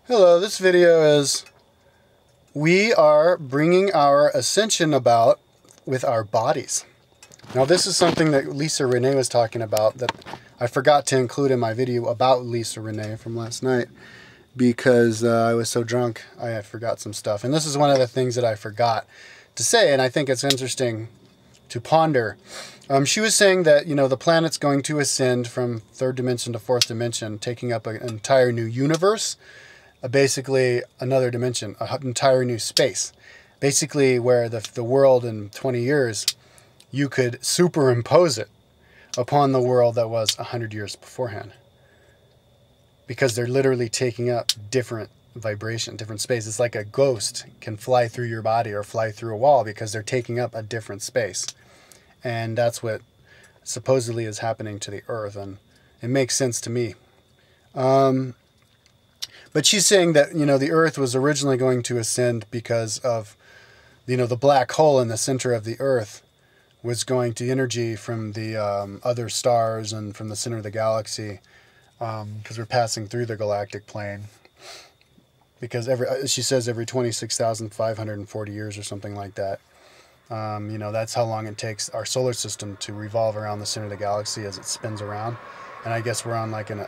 Hello, this video is we are bringing our ascension about with our bodies. Now this is something that Lisa Maree was talking about that I forgot to include in my video about Lisa Maree from last night because I was so drunk I forgot some stuff. And this is one of the things that I forgot to say, and I think it's interesting to ponder. She was saying that, you know, the planet's going to ascend from third dimension to fourth dimension, taking up an entire new universe. Basically another dimension, an entire new space. Basically where the world in 20 years, you could superimpose it upon the world that was 100 years beforehand. Because they're literally taking up different vibration, different space. It's like a ghost can fly through your body or fly through a wall because they're taking up a different space. And that's what supposedly is happening to the Earth, and it makes sense to me. But she's saying that, you know, the Earth was originally going to ascend because of, you know, the black hole in the center of the Earth was going to energy from the other stars and from the center of the galaxy, because we're passing through the galactic plane. Because she says every 26,540 years or something like that. You know, that's how long it takes our solar system to revolve around the center of the galaxy as it spins around. And I guess we're on like an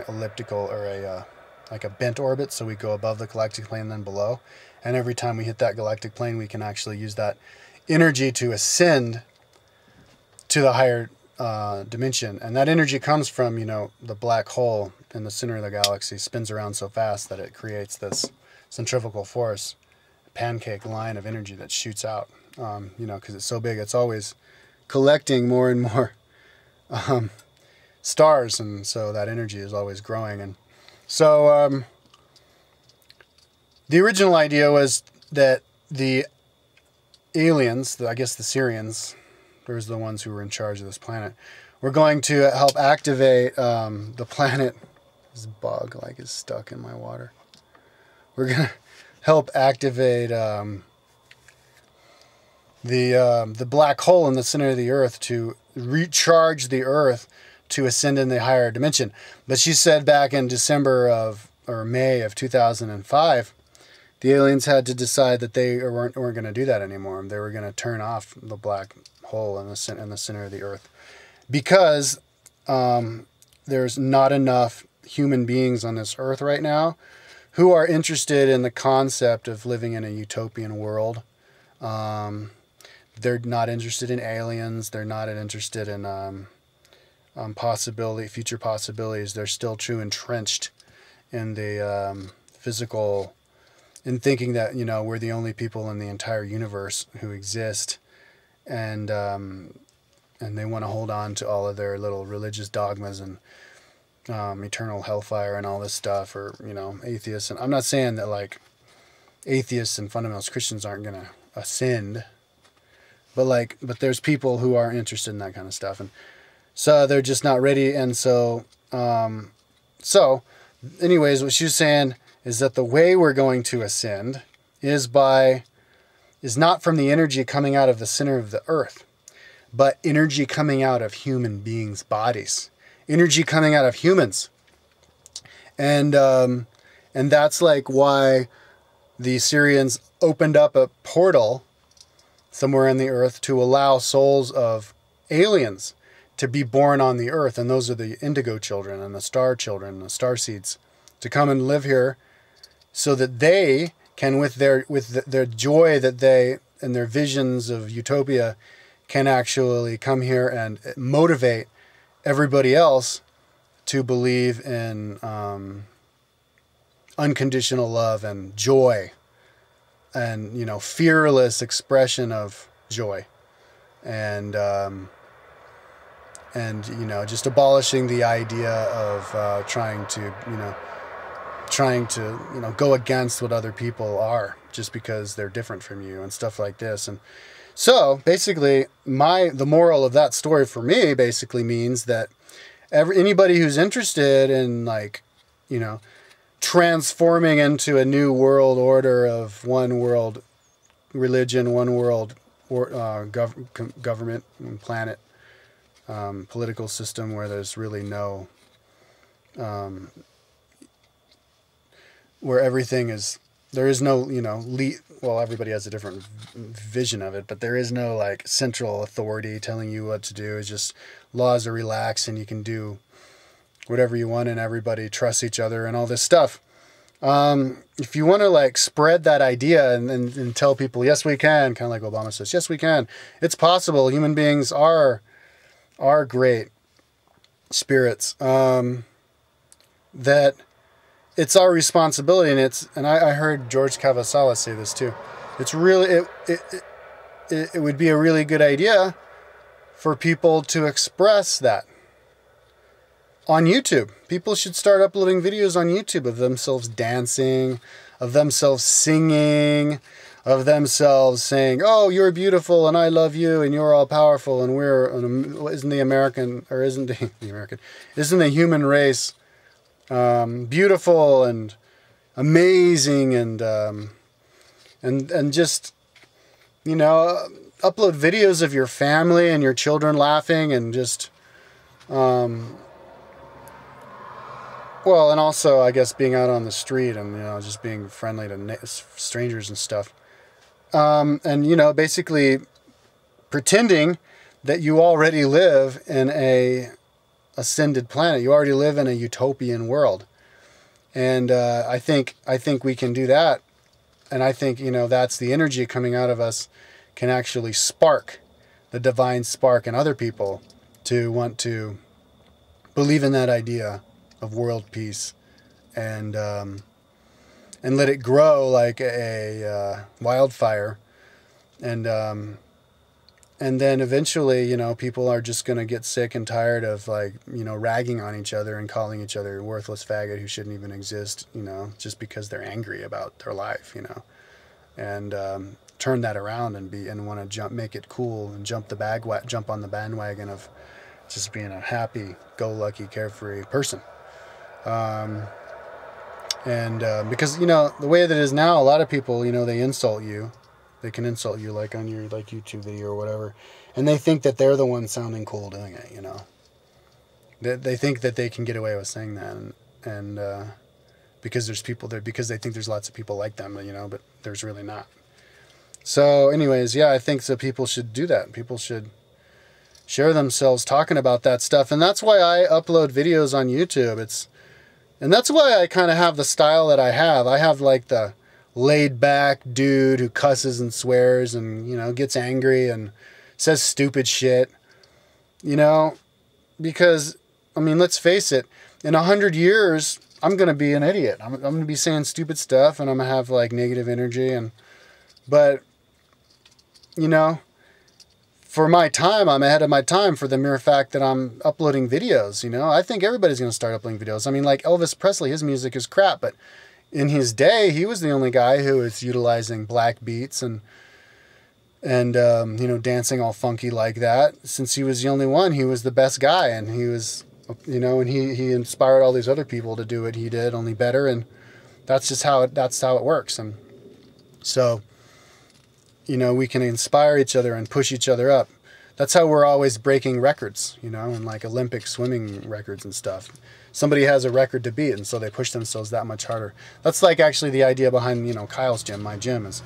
elliptical or like a bent orbit, so we go above the galactic plane and then below. And every time we hit that galactic plane, we can actually use that energy to ascend to the higher dimension. And that energy comes from, you know, the black hole in the center of the galaxy spins around so fast that it creates this centrifugal force, pancake line of energy that shoots out. You know, because it's so big, it's always collecting more and more stars, and so that energy is always growing. And so the original idea was that the aliens, I guess the Syrians, those are the ones who were in charge of this planet, were going to help activate the planet. This bug is stuck in my water. We're going to help activate the black hole in the center of the Earth to recharge the Earth to ascend in the higher dimension. But she said back in May of 2005, the aliens had to decide that they weren't going to do that anymore. They were going to turn off the black hole in the center of the Earth because there's not enough human beings on this Earth right now who are interested in the concept of living in a utopian world. They're not interested in aliens. They're not interested in future possibilities. They're still too entrenched in the physical, in thinking that, you know, we're the only people in the entire universe who exist, and they want to hold on to all of their little religious dogmas and eternal hellfire and all this stuff, or, you know, atheists. And I'm not saying that like atheists and fundamentalist Christians aren't going to ascend. But there's people who are interested in that kind of stuff, and so they're just not ready. And so, anyways, what she's saying is that the way we're going to ascend is not from the energy coming out of the center of the Earth, but energy coming out of human beings' bodies, energy coming out of humans, and that's like why the Syrians opened up a portal somewhere in the Earth to allow souls of aliens to be born on the Earth, and those are the indigo children and the star children, the star seeds, to come and live here, so that they can, with their joy that they and their visions of utopia, can actually come here and motivate everybody else to believe in unconditional love and joy. And, you know, fearless expression of joy, and you know, just abolishing the idea of trying to go against what other people are just because they're different from you and stuff like this. And so basically, the moral of that story for me basically means that anybody who's interested in, like, you know, transforming into a new world order of one world religion, one world government and planet, political system where there's really no where everything is, there is no, you know, well, everybody has a different vision of it, but there is no like central authority telling you what to do. It's just laws are relaxed and you can do whatever you want and everybody trusts each other and all this stuff. If you want to like spread that idea and tell people, yes, we can, kind of like Obama says, yes, we can. It's possible. Human beings are great spirits. That it's our responsibility, and I heard George Cavasala say this too. It's really, it would be a really good idea for people to express that on YouTube. People should start uploading videos on YouTube of themselves dancing, of themselves singing, of themselves saying, oh, you're beautiful and I love you and you're all powerful and isn't the human race beautiful and amazing and just, you know, upload videos of your family and your children laughing and just, well, and also, I guess, being out on the street and, you know, just being friendly to strangers and stuff. And, you know, basically pretending that you already live in a ascended planet. You already live in a utopian world. And I think we can do that. And I think, you know, that's the energy coming out of us can actually spark the divine spark in other people to want to believe in that idea of world peace and let it grow like a wildfire. And then eventually, you know, people are just going to get sick and tired of, like, you know, ragging on each other and calling each other a worthless faggot who shouldn't even exist, you know, just because they're angry about their life, you know. And turn that around and want to make it cool and jump on the bandwagon of just being a happy-go-lucky, carefree person. Because, you know, the way that it is now, a lot of people, you know, they insult you. They can insult you like on your like YouTube video or whatever, and they think that they're the one sounding cool doing it. You know, they think that they can get away with saying that, and because there's people there, because they think there's lots of people like them, you know, but there's really not. So, anyways, yeah, I think that people should do that. People should share themselves talking about that stuff, and that's why I upload videos on YouTube. And that's why I kind of have the style that I have. I have like the laid back dude who cusses and swears and, you know, gets angry and says stupid shit, you know, because, I mean, let's face it, in 100 years, I'm going to be an idiot. I'm going to be saying stupid stuff and I'm going to have like negative energy but, you know, for my time, I'm ahead of my time for the mere fact that I'm uploading videos, you know. I think everybody's going to start uploading videos. I mean, like Elvis Presley, his music is crap, but in his day, he was the only guy who was utilizing black beats and you know, dancing all funky like that. Since he was the only one, he was the best guy, and he was, you know, and he inspired all these other people to do what he did, only better, and that's just how it works. And so, you know, we can inspire each other and push each other up. That's how we're always breaking records, you know, and like Olympic swimming records and stuff. Somebody has a record to beat, and so they push themselves that much harder. That's like actually the idea behind, you know, Kyle's gym, my gym, is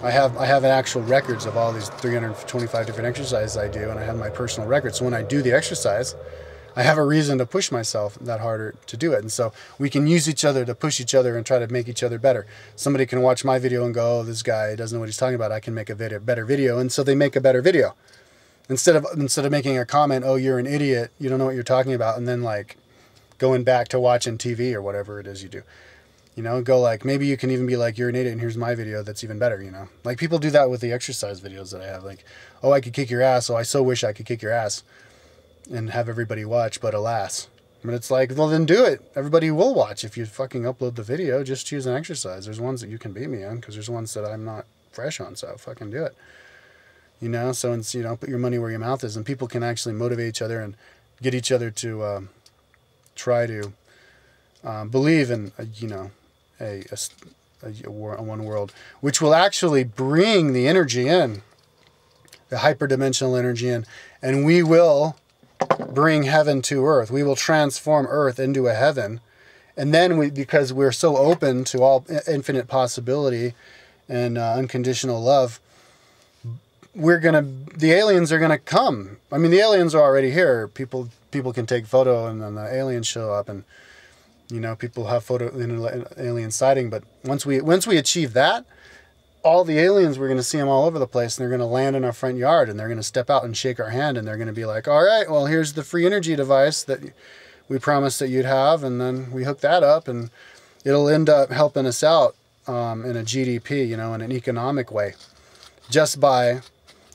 I have actual records of all these 325 different exercises I do, and I have my personal records. So when I do the exercise, I have a reason to push myself that harder to do it. And so we can use each other to push each other and try to make each other better. Somebody can watch my video and go, oh, this guy doesn't know what he's talking about. I can make a better video. And so they make a better video. Instead of making a comment, oh, you're an idiot, you don't know what you're talking about, and then like going back to watching TV or whatever it is you do. You know, go like, maybe you can even be like, you're an idiot and here's my video that's even better, you know. Like people do that with the exercise videos that I have. Like, oh, I could kick your ass. Oh, I so wish I could kick your ass and have everybody watch, but alas. But it's like, well, then do it. Everybody will watch if you fucking upload the video. Just choose an exercise. There's ones that you can beat me on because there's ones that I'm not fresh on, so fucking do it. You know, so it's, you know, put your money where your mouth is, and people can actually motivate each other and get each other to try to believe in, you know, a one world, which will actually bring the energy in, the hyperdimensional energy in, and we will bring heaven to earth. We will transform earth into a heaven, And then because we're so open to all infinite possibility and unconditional love, the aliens are gonna come. I mean, the aliens are already here. People can take photo, and then the aliens show up, and people have alien sighting. But once we achieve that, all the aliens, we're gonna see them all over the place, and they're gonna land in our front yard, and they're gonna step out and shake our hand, and they're gonna be like, "All right, well, here's the free energy device that we promised that you'd have," and then we hook that up, and it'll end up helping us out in a GDP, in an economic way, just by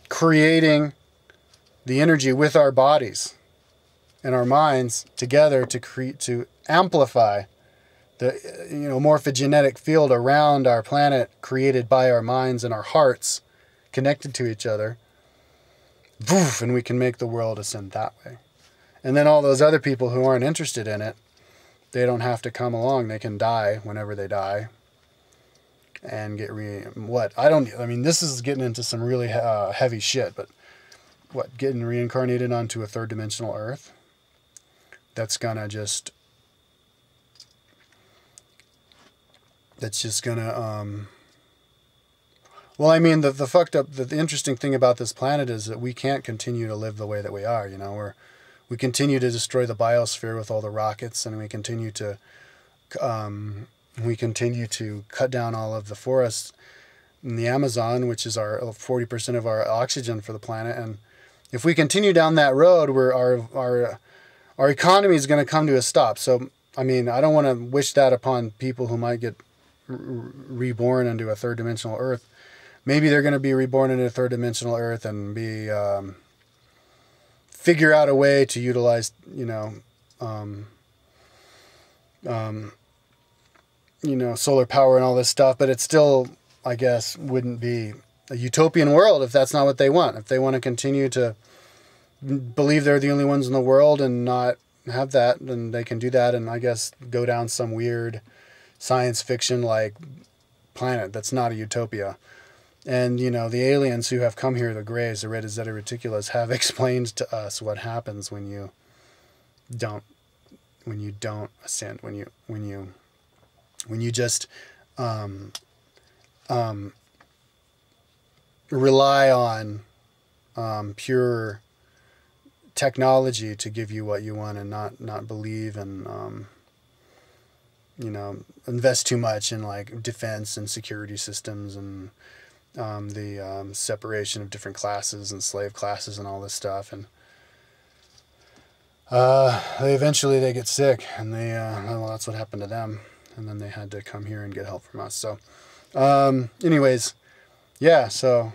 creating the energy with our bodies and our minds together to amplify the morphogenetic field around our planet, created by our minds and our hearts connected to each other. Woof, and we can make the world ascend that way. And then all those other people who aren't interested in it, they don't have to come along. They can die whenever they die and get this is getting into some really heavy shit, but getting reincarnated onto a third dimensional Earth? That's just gonna well, I mean, the interesting thing about this planet is that we can't continue to live the way that we are. We continue to destroy the biosphere with all the rockets, and we continue to cut down all of the forests in the Amazon, which is our 40% of our oxygen for the planet. And if we continue down that road, our economy is going to come to a stop. So, I mean, I don't want to wish that upon people who might get reborn into a third dimensional Earth. Maybe they're going to be reborn into a third dimensional Earth and figure out a way to utilize, solar power and all this stuff, but it still, I guess, wouldn't be a utopian world if that's not what they want. If they want to continue to believe they're the only ones in the world and not have that, then they can do that, and I guess go down some weird science fiction like planet that's not a utopia. And the aliens who have come here, the Greys, the Reta Zeta Reticulus, have explained to us what happens when you don't ascend, when you just rely on pure technology to give you what you want, and not believe and invest too much in like defense and security systems and the separation of different classes and slave classes and all this stuff. And eventually they get sick, and that's what happened to them, and then they had to come here and get help from us. So anyways, yeah, so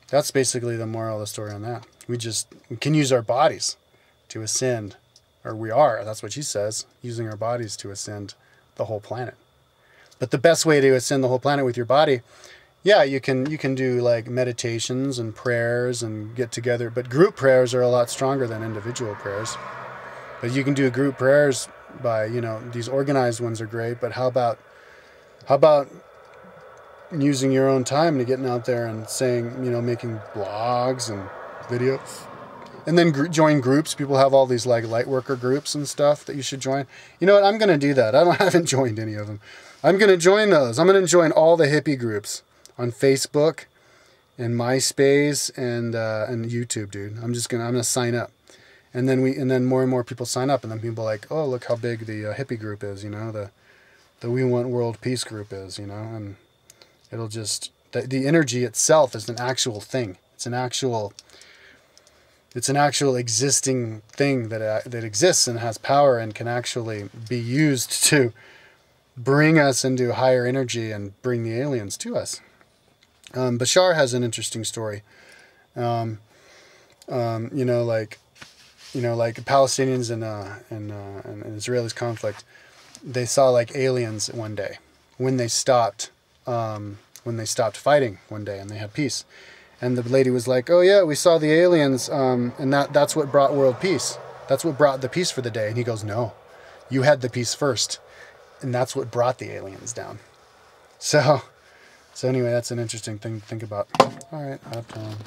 that's basically the moral of the story on that. We can use our bodies to ascend, or that's what she says, using our bodies to ascend the whole planet. But the best way to ascend the whole planet with your body, yeah, you can do like meditations and prayers and get together, but group prayers are a lot stronger than individual prayers. But you can do group prayers by, these organized ones are great, but how about using your own time to getting out there and saying, making blogs and videos, and then join groups. People have all these like light worker groups and stuff that you should join. You know what? I'm going to do that. I haven't joined any of them. I'm going to join those. I'm going to join all the hippie groups on Facebook and MySpace and YouTube, dude. I'm gonna sign up, and then more and more people sign up, and then people are like, oh, look how big the hippie group is, the We Want World Peace group is, and it'll just the energy itself is an actual thing. It's an actual existing thing that exists and has power and can actually be used to bring us into higher energy and bring the aliens to us. Bashar has an interesting story. Like Palestinians and Israelis conflict, they saw like aliens one day when they stopped fighting one day and they had peace. And the lady was like, oh yeah, we saw the aliens, and that's what brought world peace. That's what brought the peace for the day. And he goes, no, you had the peace first, and that's what brought the aliens down. So anyway, that's an interesting thing to think about. All right, I have time.